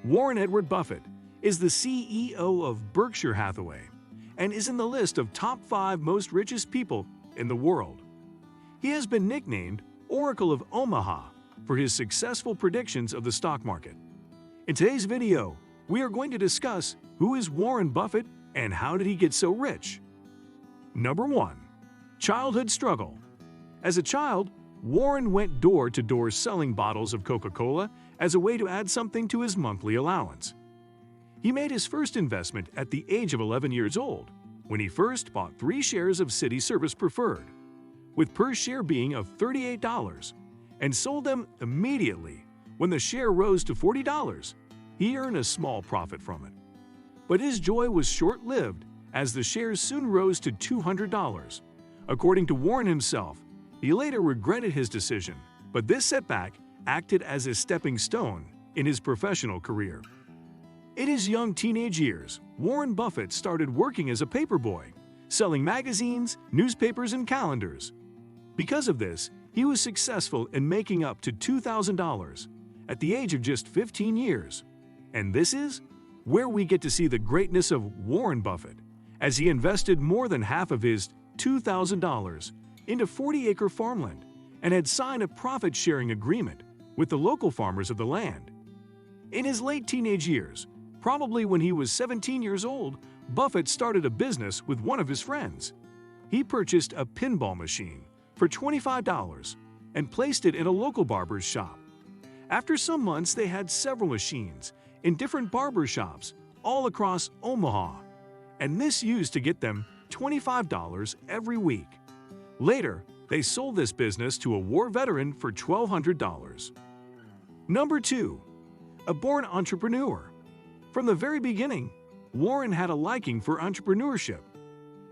Warren Edward Buffett is the CEO of Berkshire Hathaway and is in the list of top 5 most richest people in the world. He has been nicknamed Oracle of Omaha for his successful predictions of the stock market. In today's video, we are going to discuss who is Warren Buffett and how did he get so rich. Number 1. Childhood struggle. As a child, Warren went door to door selling bottles of Coca-Cola as a way to add something to his monthly allowance. He made his first investment at the age of 11 years old, when he first bought 3 shares of City Service Preferred, with per share being of $38, and sold them immediately. When the share rose to $40, he earned a small profit from it. But his joy was short-lived, as the shares soon rose to $200. According to Warren himself, he later regretted his decision, but this setback acted as a stepping stone in his professional career. In his young teenage years, Warren Buffett started working as a paperboy, selling magazines, newspapers, and calendars. Because of this, he was successful in making up to $2,000 at the age of just 15 years. And this is where we get to see the greatness of Warren Buffett, as he invested more than half of his $2,000 into 40-acre farmland and had signed a profit-sharing agreement with the local farmers of the land. In his late teenage years, probably when he was 17 years old, Buffett started a business with one of his friends. He purchased a pinball machine for $25 and placed it in a local barber's shop. After some months, they had several machines in different barber shops all across Omaha, and this used to get them $25 every week. Later, they sold this business to a war veteran for $1,200. Number 2. A born entrepreneur. From the very beginning, Warren had a liking for entrepreneurship.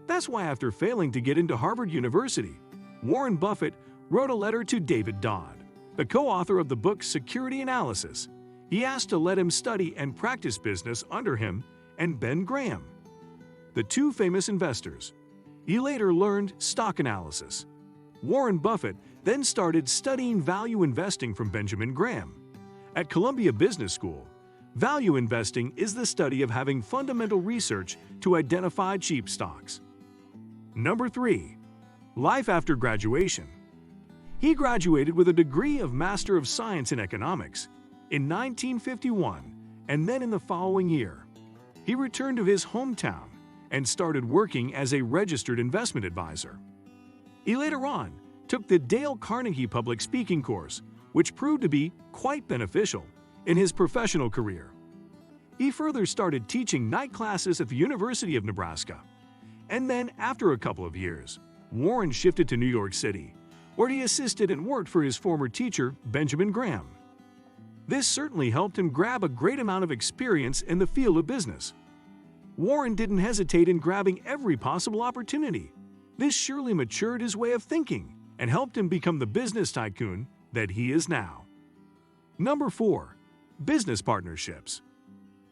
That's why after failing to get into Harvard University, Warren Buffett wrote a letter to David Dodd, the co-author of the book Security Analysis. He asked to let him study and practice business under him and Ben Graham, the 2 famous investors. He later learned stock analysis. Warren Buffett then started studying value investing from Benjamin Graham. At Columbia Business School, value investing is the study of having fundamental research to identify cheap stocks. Number 3. Life after graduation. He graduated with a degree of Master of Science in Economics in 1951, and then in the following year, he returned to his hometown and started working as a registered investment advisor. He later on took the Dale Carnegie Public Speaking course, which proved to be quite beneficial in his professional career. He further started teaching night classes at the University of Nebraska. And then, after a couple of years, Warren shifted to New York City, where he assisted and worked for his former teacher, Benjamin Graham. This certainly helped him grab a great amount of experience in the field of business. Warren didn't hesitate in grabbing every possible opportunity. This surely matured his way of thinking and helped him become the business tycoon that he is now. Number 4. Business partnerships.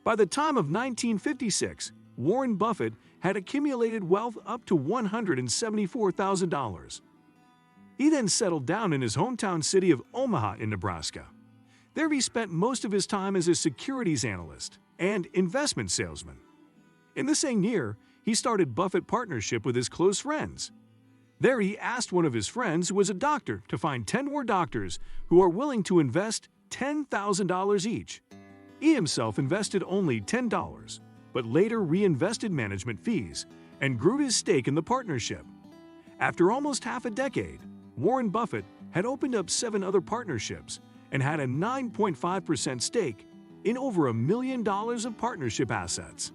By the time of 1956, Warren Buffett had accumulated wealth up to $174,000. He then settled down in his hometown city of Omaha in Nebraska. There he spent most of his time as a securities analyst and investment salesman. In the same year, he started Buffett Partnership with his close friends. There he asked one of his friends, who was a doctor, to find 10 more doctors who are willing to invest $10,000 each. He himself invested only $10, but later reinvested management fees and grew his stake in the partnership. After almost half a decade, Warren Buffett had opened up 7 other partnerships and had a 9.5% stake in over $1 million of partnership assets.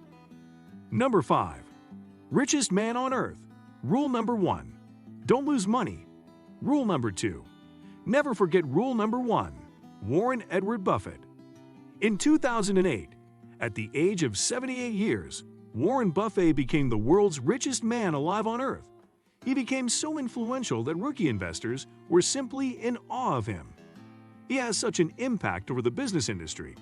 Number 5. Richest Man on Earth. Rule number 1. Don't lose money. Rule number 2. Never forget rule number 1. Warren Edward Buffett. In 2008, at the age of 78 years, Warren Buffett became the world's richest man alive on Earth. He became so influential that rookie investors were simply in awe of him. He has such an impact over the business industry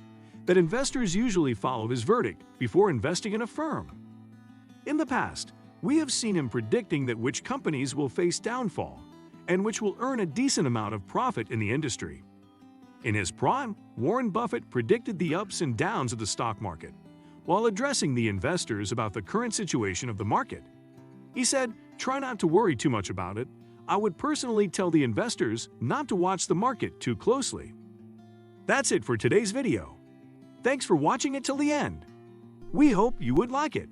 that investors usually follow his verdict before investing in a firm. In the past, we have seen him predicting that which companies will face downfall and which will earn a decent amount of profit in the industry. In his prime, Warren Buffett predicted the ups and downs of the stock market while addressing the investors about the current situation of the market. He said, "Try not to worry too much about it. I would personally tell the investors not to watch the market too closely." That's it for today's video. Thanks for watching it till the end. We hope you would like it.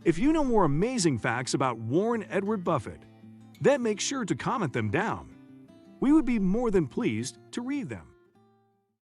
If you know more amazing facts about Warren Edward Buffett, then make sure to comment them down. We would be more than pleased to read them.